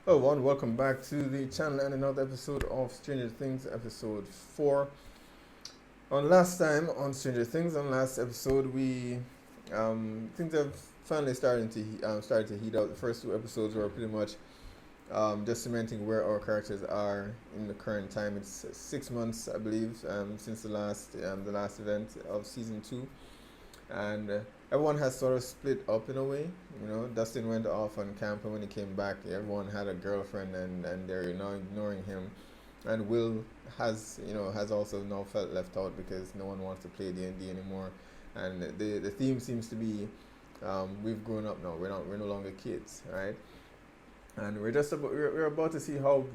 Hello, everyone. Welcome back to the channel and another episode of Stranger Things, episode 4. On last time on Stranger Things, on last episode, we things have finally started to heat up. The first two episodes were pretty much just cementing where our characters are in the current time. It's 6 months, I believe, since the last event of season 2, and everyone has sort of split up in a way. Dustin went off on camp, and when he came back, everyone had a girlfriend, and they're now ignoring him. And Will has also now felt left out because no one wants to play D&D anymore. And the theme seems to be, we've grown up now. We're no longer kids, right? And we're about to see how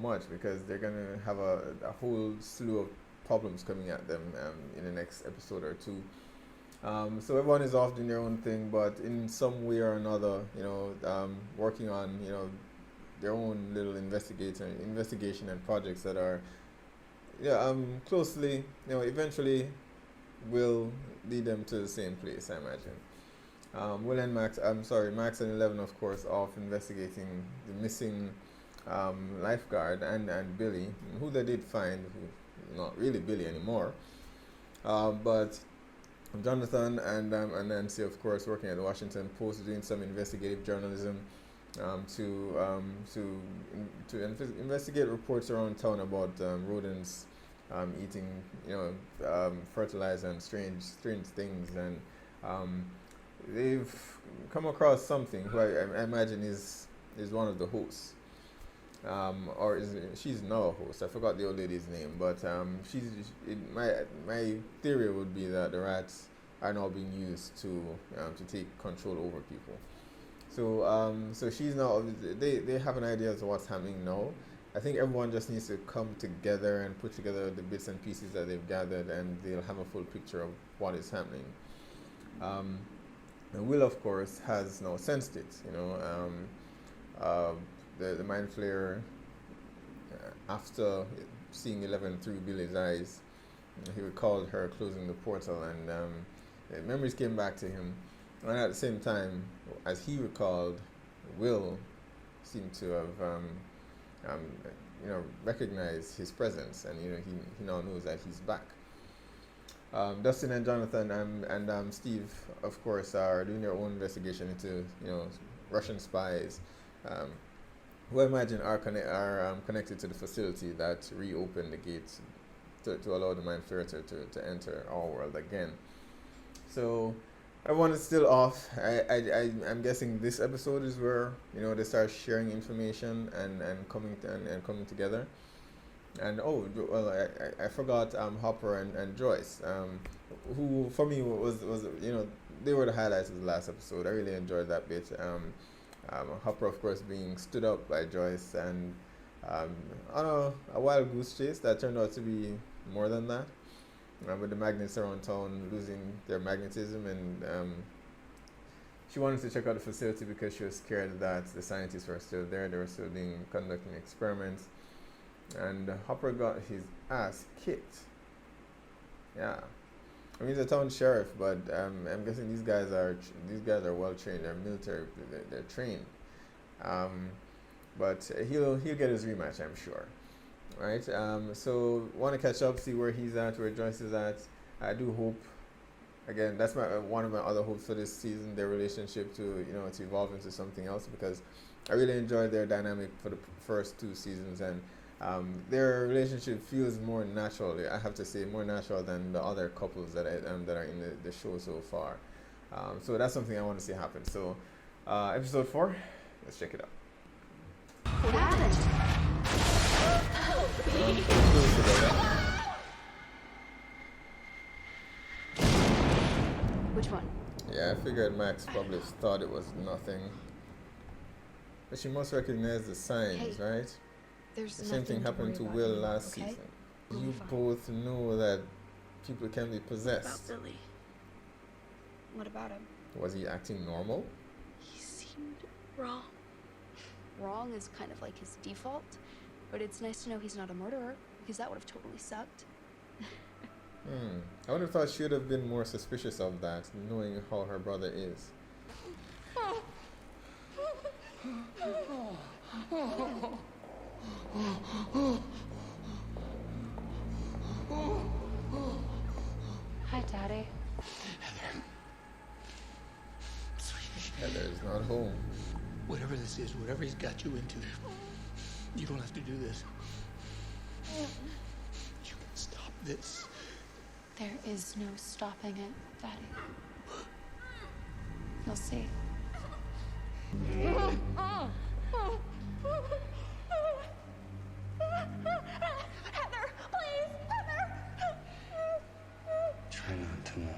much, because they're gonna have a whole slew of problems coming at them in the next episode or two. So everyone is off doing their own thing, but in some way or another, working on their own little investigation and projects that are closely eventually will lead them to the same place, I imagine. Will and Max, Max and 11, of course, off investigating the missing lifeguard and Billy, who they did find, who not really Billy anymore, but Jonathan and Nancy, of course, working at the Washington Post, doing some investigative journalism to investigate reports around town about rodents eating, fertilizer and strange things, and they've come across something who I imagine is one of the hosts. She's now a host. I forgot the old lady's name, but my theory would be that the rats are now being used to take control over people. So she's now, they have an idea as to what's happening now. I think everyone just needs to come together and put together the bits and pieces that they've gathered, and they'll have a full picture of what is happening. And Will, of course, has now sensed it. The mind flayer, after seeing 11 through Billy's eyes, he recalled her closing the portal, and memories came back to him. And at the same time, as he recalled, Will seemed to have recognized his presence, and he now knows that he's back. Dustin and Jonathan and Steve, of course, are doing their own investigation into Russian spies, who I imagine are connected to the facility that reopened the gates to allow the Mind Flayer to enter our world again. So everyone is still off. I'm guessing this episode is where they start sharing information and coming together. And I forgot Hopper and Joyce, who for me was they were the highlights of the last episode. I really enjoyed that bit. Hopper, of course, being stood up by Joyce, and on a wild goose chase that turned out to be more than that, with the magnets around town losing their magnetism, and she wanted to check out the facility because she was scared that the scientists were still there. They were still conducting experiments, and Hopper got his ass kicked. Yeah. I mean, he's a town sheriff, but I'm guessing these guys are well trained. They're military. They're trained. But he'll get his rematch, I'm sure. Right. So want to catch up, see where he's at, where Joyce is at. I do hope. Again, that's one of my other hopes for this season. Their relationship to evolve into something else, because I really enjoyed their dynamic for the first two seasons, and their relationship feels more natural. I have to say, more natural than the other couples that are in the show so far. So that's something I want to see happen. So, episode 4, let's check it out. What happened? Which one? Yeah, I figured Max probably thought it was nothing, but she must recognize the signs, right? The same thing happened to Will last season. You both know that people can be possessed. What about Billy? What about him? Was he acting normal? He seemed wrong. Wrong is kind of like his default, but it's nice to know he's not a murderer, because that would have totally sucked. I would have thought she would have been more suspicious of that, knowing how her brother is. Hi, Daddy. Heather is not home. Whatever this is, whatever he's got you into, you don't have to do this. You can stop this. There is no stopping it, Daddy. You'll see. Heather, please, Heather. Try not to move.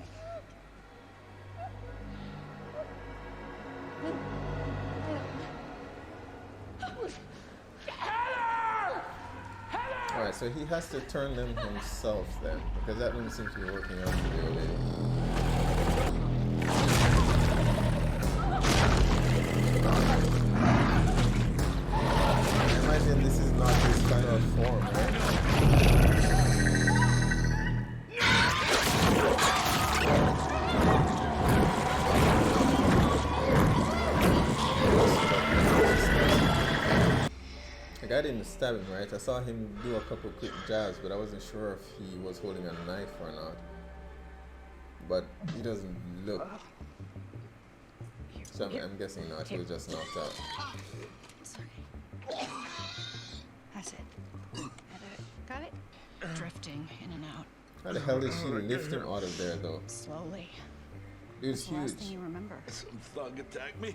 Alright, so he has to turn them himself then, because that one seems to be working out for the old lady. I imagine this is not his final form, right? Like, I didn't stab him, right? I saw him do a couple quick jabs, but I wasn't sure if he was holding a knife or not. But he doesn't look. So I'm guessing not. He was just knocked out. Sorry. That's it. Got it? Drifting in and out. How the hell did she lift him out of there, though? Slowly. Dude's What's the last thing huge. you remember? Some thug attacked me.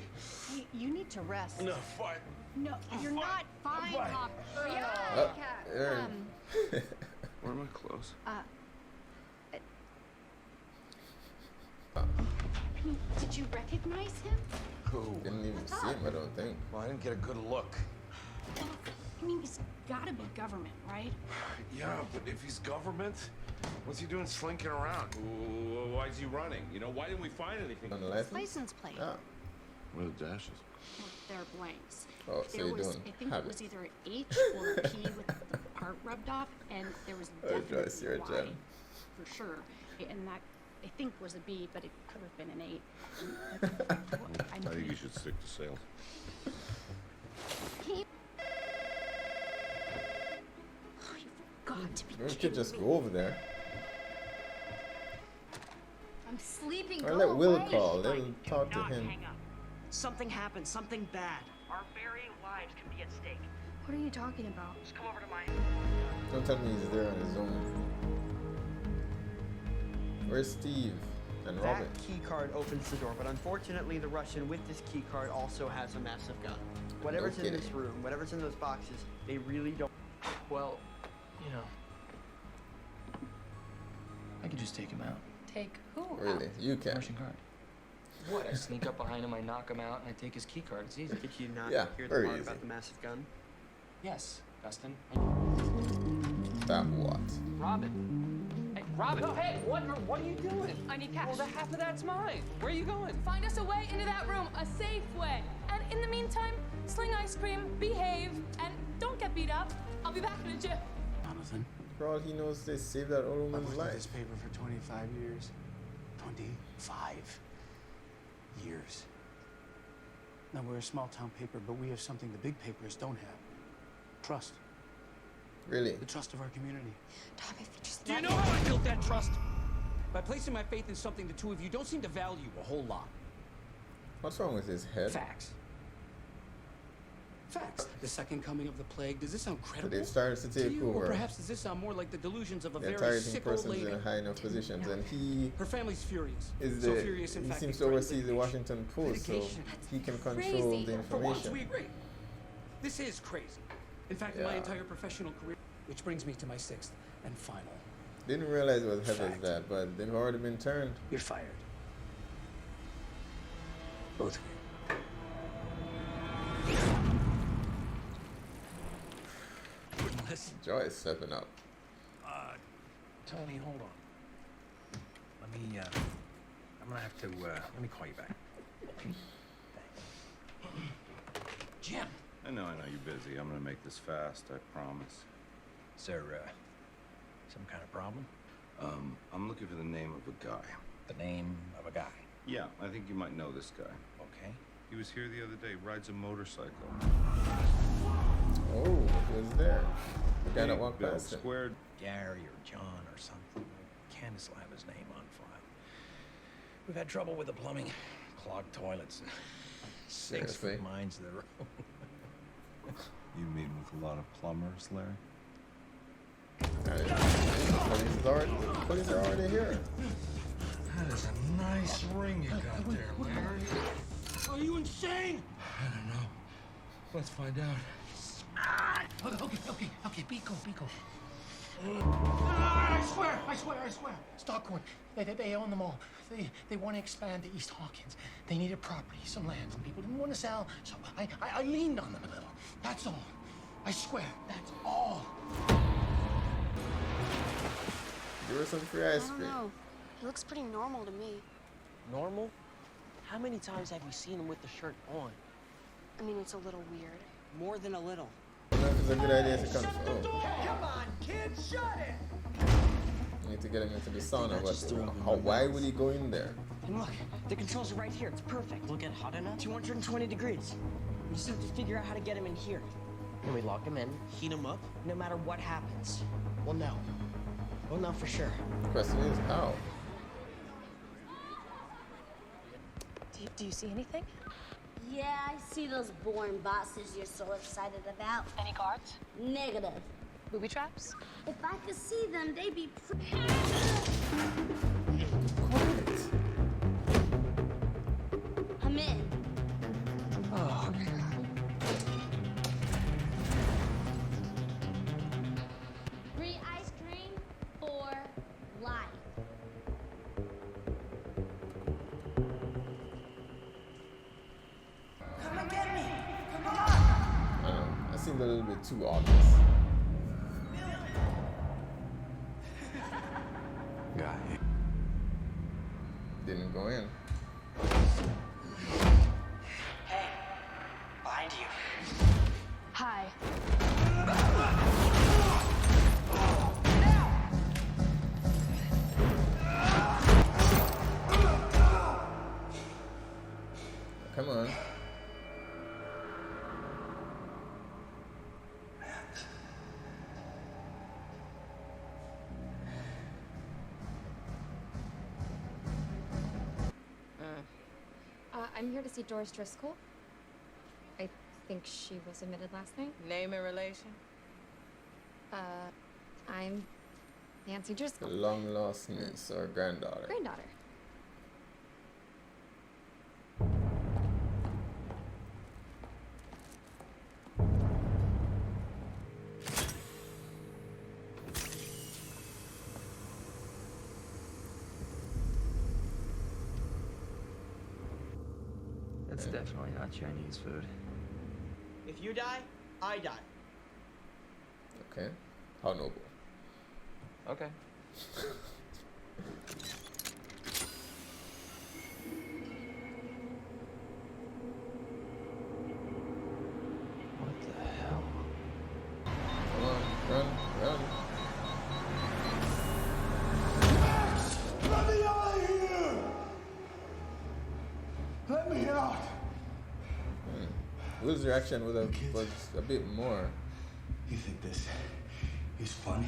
Hey, you need to rest. No, fine. No, you're not fine, fine. Pop. Oh, there. Where are my clothes? Did you recognize him? Who? Didn't even see him, I don't think. Well, I didn't get a good look. I mean, he's gotta be government, right? Yeah, but if he's government, what's he doing slinking around? Why is he running? You know, why didn't we find anything? On the license? License plate. Ah. What are the dashes? Well, they're blanks. Oh, so There you was, don't I think have it was it. either an H or a P with the part rubbed off, and there was Oh, Joyce, definitely you're a Y gem. for sure. And that, I think, was a B, but it could have been an 8. I think you should stick to sales. Oh, you forgot to be Maybe we kidding could just me. go over there. I'm sleeping. Or Go let Will away. call. They'll talk to Not him. hang up. Something happened, something bad. Our very lives can be at stake. What are you talking about? Just come over to my... Don't tell me he's there on his own. Where's Steve and Robert? That key card opens the door, but unfortunately the Russian with this key card also has a massive gun. Whatever's in this kidding. room, whatever's in those boxes, they really don't. Well, you know, I could just take him out. Take who? Really? You can. Russian card. What? I sneak up behind him, I knock him out, and I take his key card. It's easy. Did you not Yeah, hear the very part easy. about the massive gun? Yes, Dustin. That what? Robin. Hey, Robin. No, hey, what are you doing? I need cash. Well, the half of that's mine. Where are you going? Find us a way into that room, a safe way. And in the meantime, sling ice cream, behave, and don't get beat up. I'll be back in a jiff. Jonathan, For all he knows, they saved that old I've woman's worked at this life. paper for 25 years. 25 years. Now, we're a small-town paper, but we have something the big papers don't have. Trust. Really? The trust of our community. Tom, if you just Do you let know me- how I built that trust? By placing my faith in something the two of you don't seem to value a whole lot. What's wrong with his head? Facts. Facts. The second coming of the plague. Does this sound So credible? they've started to to take you? Or over perhaps does this sound more like the delusions of a the very entire sick old persons lady? in high enough positions, and he Her family's furious. is So the furious, in he fact, seems they to threaten oversee the litigation. Washington Post, so Litigation. he can control crazy. the For once, we information. agree. This is crazy. In fact, in my Yeah. entire professional career. Which brings me to my sixth and final. Didn't realize it was heavy as Fact. that, but they've already been turned. You're fired. Both of you. Unless Joyce stepping up. Tony, hold on. Let me, I'm gonna have to, let me call you back. Jim. I know you're busy. I'm gonna make this fast, I promise. Is there, some kind of problem? I'm looking for the name of a guy. The name of a guy. Yeah, I think you might know this guy. Okay. He was here the other day, rides a motorcycle. Oh, it was there. The guy that Big walked Bill past it. Squared. Gary or John or something. Candace will have his name on file. We've had trouble with the plumbing, clogged toilets, and 6 Seriously? foot mines of their own. You meet with a lot of plumbers, Larry? Police are already here. That is a nice ring you got there, Larry. Are you insane? I don't know. Let's find out. Okay, be cool. I swear. Stockhorn, they own them all. They want to expand to East Hawkins. They needed property, some land. Some people didn't want to sell, so I leaned on them a little. That's all. I swear, that's all. Give her some free ice I don't cream. know. He looks pretty normal to me. Normal? How many times have you seen him with the shirt on? I mean, it's a little weird. More than a little. I don't know if it's a good idea to come. Come on, kid, shut it! You need to get him into the sauna, but why would he go in there? And look, the controls are right here. It's perfect. Look at hot enough. 220 degrees. We just have to figure out how to get him in here. Can we lock him in, heat him up, no matter what happens? We'll know. We'll know for sure. The question is, how? Do you see anything? Yeah, I see those boring boxes you're so excited about. Any guards? Negative. Booby traps? If I could see them, they'd be I'm in. Oh, Free ice cream for life. I don't know. That seemed a little bit too obvious. Got you. Didn't go in. Hey, behind you. Hi. Come on. I'm here to see Doris Driscoll. I think she was admitted last night. Name and relation? I'm Nancy Driscoll. Long lost niece or granddaughter. Granddaughter. That's definitely not Chinese food. If you die, I die. Okay. How noble. Okay. What the hell? Come on, run. Let me out of here! Let me out! Will's reaction was a bit more. You think this is funny?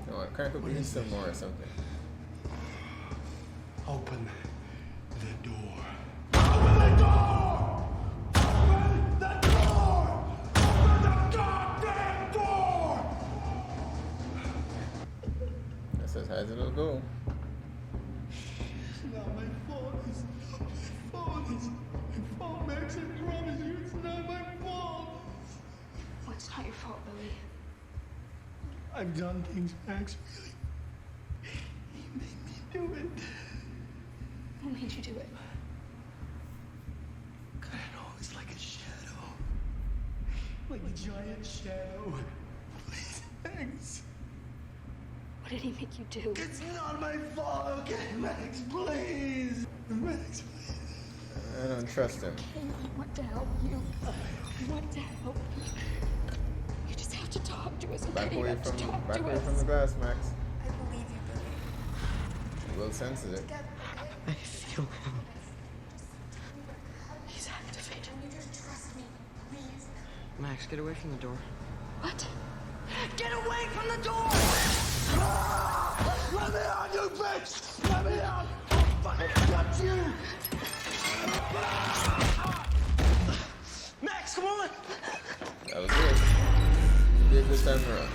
No, I can't could be some more or something. Open the door. Open the door! Open the door! Open the goddamn door! That's as high as it'll go. It's not my fault. It's not my fault. It's my fault, Max. I promise you, it's not my fault. What's not your fault, Billy? I've done things, Max. Really. You made me do it. Who made you do it? I don't know. It's like a shadow. Like a giant shadow. Please, Max. What did he make you do? It's not my fault, okay, Max? Please. Max, please. I don't trust him. I want to help you. I want to help you. You just have to talk to us. Back Okay? away You have to from talk back to away us. from the glass, Max. I believe you, Billy. Will senses it. I feel him. He's activated. Can you just trust me, please? Max, get away from the door. What? Get away from the door! Let me out, you bitch! Let me out! I'll fucking cut you! Max, come on! That was good. Be a good time around.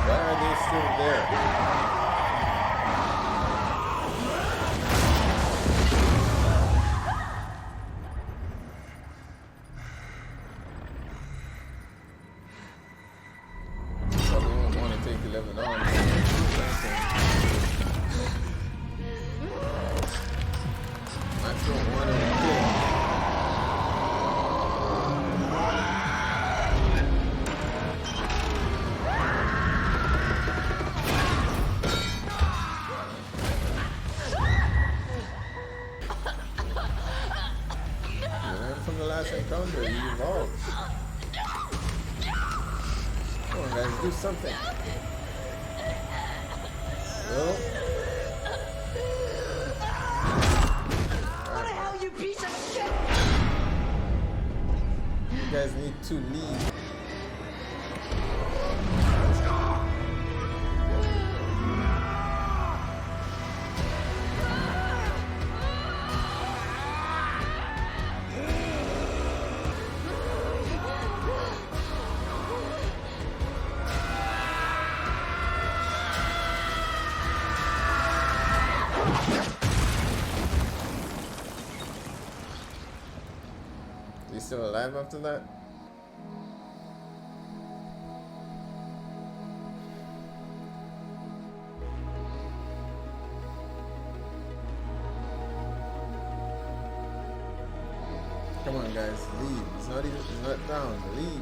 Why are they still there? Probably won't want to take 11 on. Max don't want to kill him. From the last encounter, you evolved. Come on, guys, do something. Well, What the hell, you piece of shit! you guys need to leave. You still alive after that? Come on, guys, leave. It's not down. Leave.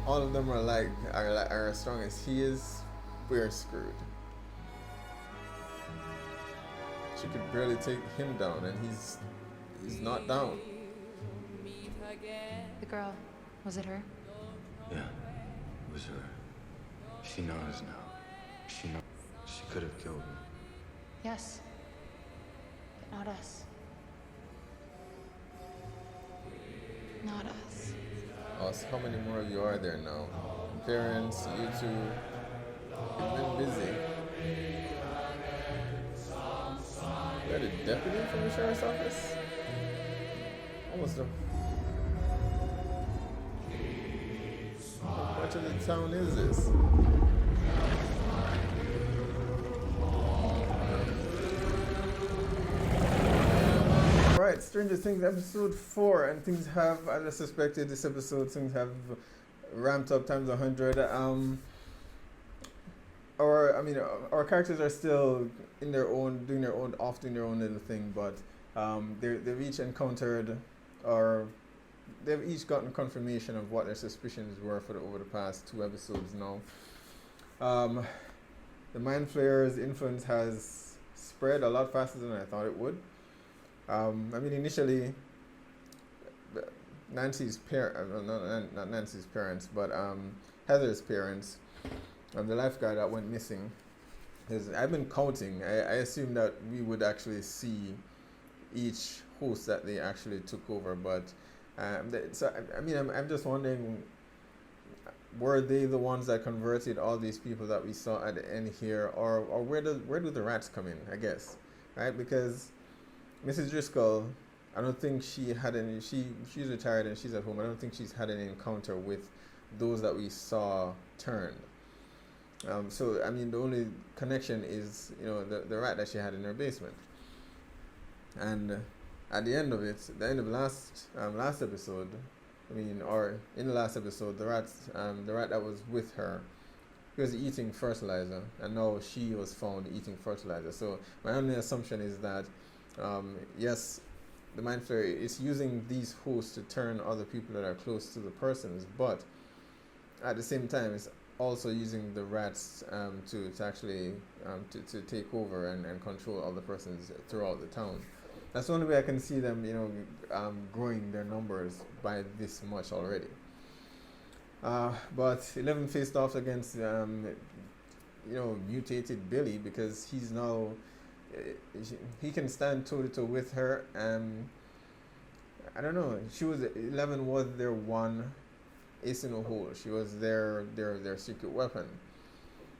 All of them are as strong as he is. We're screwed. She could barely take him down, and he's not down. The girl, was it her? Yeah, it was her. She knows now. She could have killed me. Yes. But not us. Not us. Us, how many more of you are there now? Parents, you two, you've been busy. You got a deputy from the sheriff's office? Almost done. How much of the town is this? Alright, Stranger Things episode 4, and things have, as I suspected, this episode, things have ramped up times 100. Our characters are still in their own, doing their own little thing, but they've each encountered, or they've each gotten confirmation of what their suspicions were over the past 2 episodes now. The Mind Flayer's influence has spread a lot faster than I thought it would. Initially, Nancy's not Nancy's parents, but Heather's parents, the lifeguard that went missing. I've been counting. I assumed that we would actually see each host that they actually took over, but I'm just wondering, were they the ones that converted all these people that we saw at the end here, or where do the rats come in? I guess, right? Because Mrs. Driscoll, I don't think she had any. She's retired and she's at home. I don't think she's had any encounter with those that we saw turned. The only connection is the rat that she had in her basement. And at the end of it, the end of last episode, or in the last episode, the rat that was with her, he was eating fertilizer, and now she was found eating fertilizer. So my only assumption is that Yes, the mind flayer is using these hosts to turn other people that are close to the persons, but at the same time, it's also using the rats to actually to take over and control other persons throughout the town. That's the only way I can see them, growing their numbers by this much already. But 11 faced off against, mutated Billy, because he's now, he can stand toe to toe with her. I don't know. 11 was their one ace in a hole. She was their secret weapon,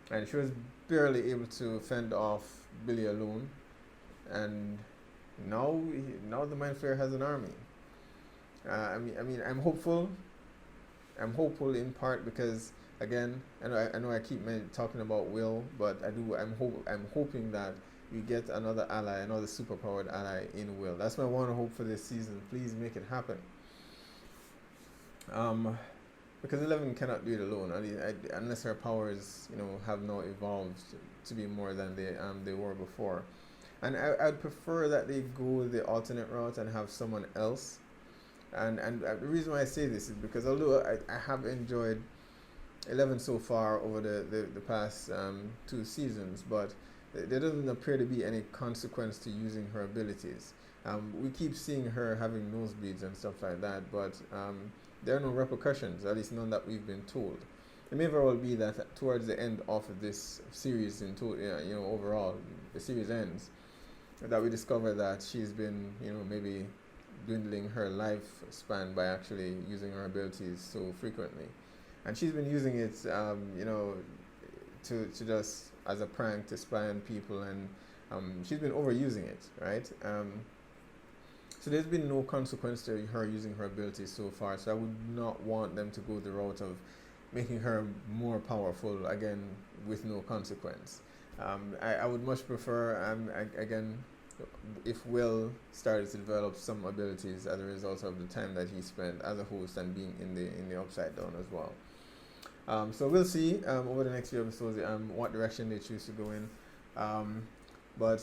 and she was barely able to fend off Billy alone. And now the Mind Flayer has an army. I'm hopeful. I'm hopeful in part because, again, I know I keep talking about Will, but I'm hoping that we get another ally, another superpowered ally in Will. That's my one hope for this season. Please make it happen. Because 11 cannot do it alone, unless her powers, have now evolved to be more than they were before. And I'd prefer that they go the alternate route and have someone else. And the reason why I say this is because although I have enjoyed 11 so far over the past 2 seasons, but there doesn't appear to be any consequence to using her abilities. We keep seeing her having nosebleeds and stuff like that, but there are no repercussions, at least none that we've been told. It may very well be that towards the end of this series, overall, the series ends, that we discover that she's been, maybe dwindling her lifespan by actually using her abilities so frequently. And she's been using it, to just as a prank to spy on people, and she's been overusing it, right? So there's been no consequence to her using her abilities so far. So I would not want them to go the route of making her more powerful again with no consequence. I would much prefer, again, if Will started to develop some abilities as a result of the time that he spent as a host and being in the Upside Down as well. So we'll see over the next few episodes what direction they choose to go in. But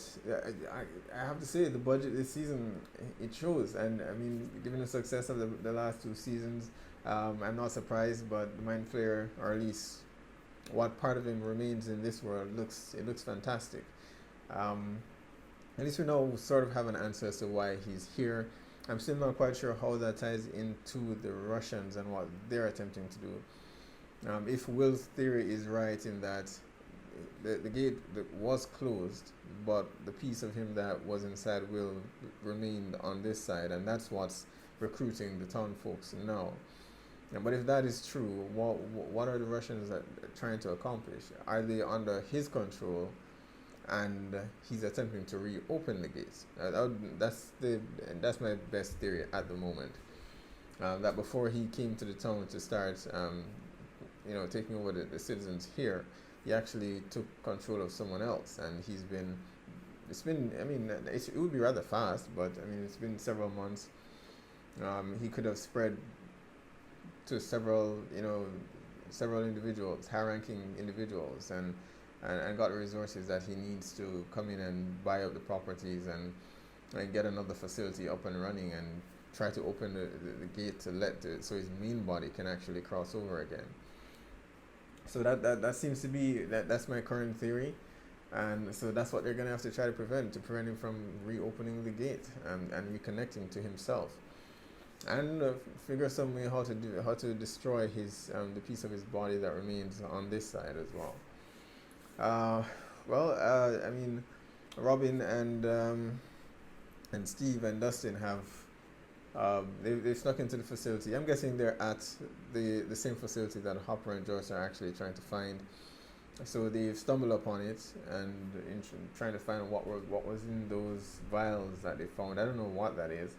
I have to say, the budget this season, it shows. And I mean, given the success of the last 2 seasons, I'm not surprised. But the Mind Flayer, or at least what part of him remains in this world, looks fantastic. At least we now sort of have an answer as to why he's here. I'm still not quite sure how that ties into the Russians and what they're attempting to do. If Will's theory is right in that the gate was closed, but the piece of him that was inside Will remained on this side, and that's what's recruiting the town folks now. But if that is true, what are the Russians trying to accomplish? Are they under his control, and he's attempting to reopen the gates? That's my best theory at the moment. That before he came to the town to start, taking over the citizens here, he actually took control of someone else, and it would be rather fast, but I mean, it's been several months. He could have spread to several individuals, high-ranking individuals, and got the resources that he needs to come in and buy up the properties and get another facility up and running and try to open the gate so his main body can actually cross over again. So that seems to be that's my current theory, and so that's what they're gonna have to try to prevent him from reopening the gate and reconnecting to himself, and figure some way how to destroy his the piece of his body that remains on this side as well. I mean, Robin and Steve and Dustin have. They snuck into the facility. I'm guessing they're at the same facility that Hopper and Joyce are actually trying to find. So they've stumbled upon it and trying to find what was in those vials that they found. I don't know what that is.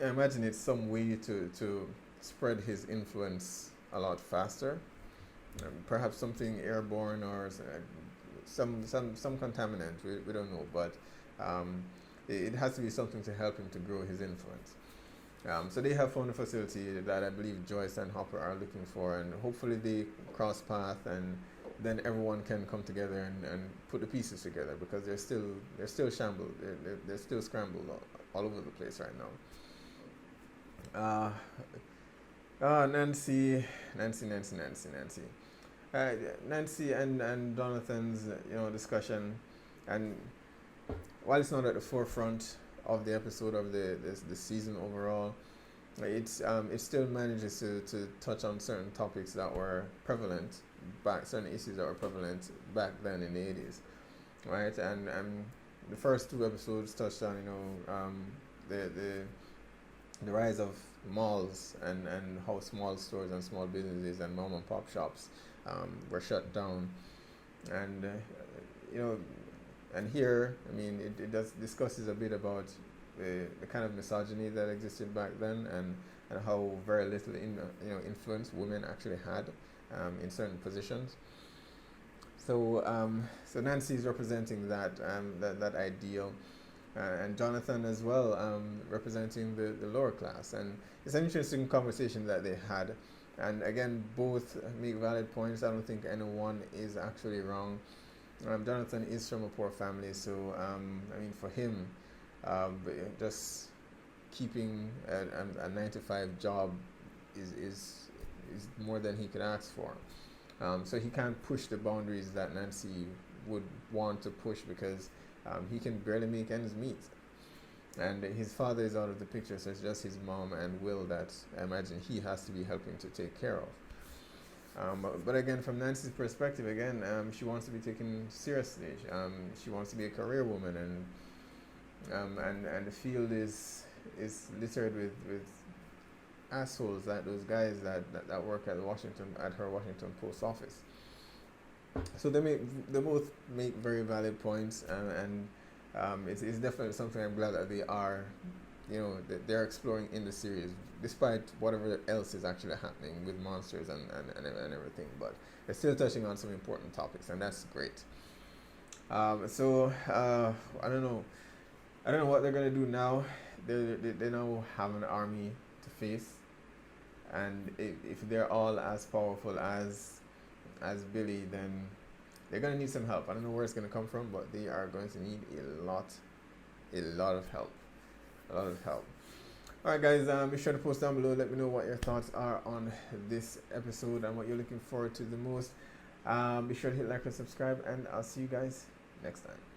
I imagine it's some way to spread his influence a lot faster. Perhaps something airborne or some contaminant. We don't know, but. It has to be something to help him to grow his influence. So they have found a facility that I believe Joyce and Hopper are looking for, and hopefully they cross path and then everyone can come together and put the pieces together, because they're still shambled, they're still scrambled all over the place right now. Nancy and Jonathan's discussion, and while it's not at the forefront of the episode of the season overall, it still manages to touch on certain topics that were prevalent certain issues that were prevalent back then in the 80s, right? And the first two episodes touched on the rise of malls and how small stores and small businesses and mom and pop shops were shut down, and and here, I mean, it does discusses a bit about the kind of misogyny that existed back then, and how very little influence women actually had in certain positions. So Nancy is representing that ideal, and Jonathan as well, representing the lower class. And it's an interesting conversation that they had. And again, both make valid points. I don't think anyone is actually wrong. Jonathan is from a poor family, so I mean, for him, just keeping a 9-to-5 job is more than he could ask for. So he can't push the boundaries that Nancy would want to push, because he can barely make ends meet. And his father is out of the picture, so it's just his mom and Will that I imagine he has to be helping to take care of. But again, from Nancy's perspective, she wants to be taken seriously. She wants to be a career woman, and the field is littered with assholes, like those guys that work at her Washington Post office. So they both make very valid points, and it's definitely something I'm glad that they are, that they're exploring in the series, despite whatever else is actually happening with monsters and everything. But they're still touching on some important topics, and that's great. I don't know what they're gonna do now. They now have an army to face, and if they're all as powerful as Billy, then they're gonna need some help. I don't know where it's gonna come from, but they are going to need a lot of help. All right, guys, be sure to post down below. Let me know what your thoughts are on this episode and what you're looking forward to the most. Be sure to hit like and subscribe, and I'll see you guys next time.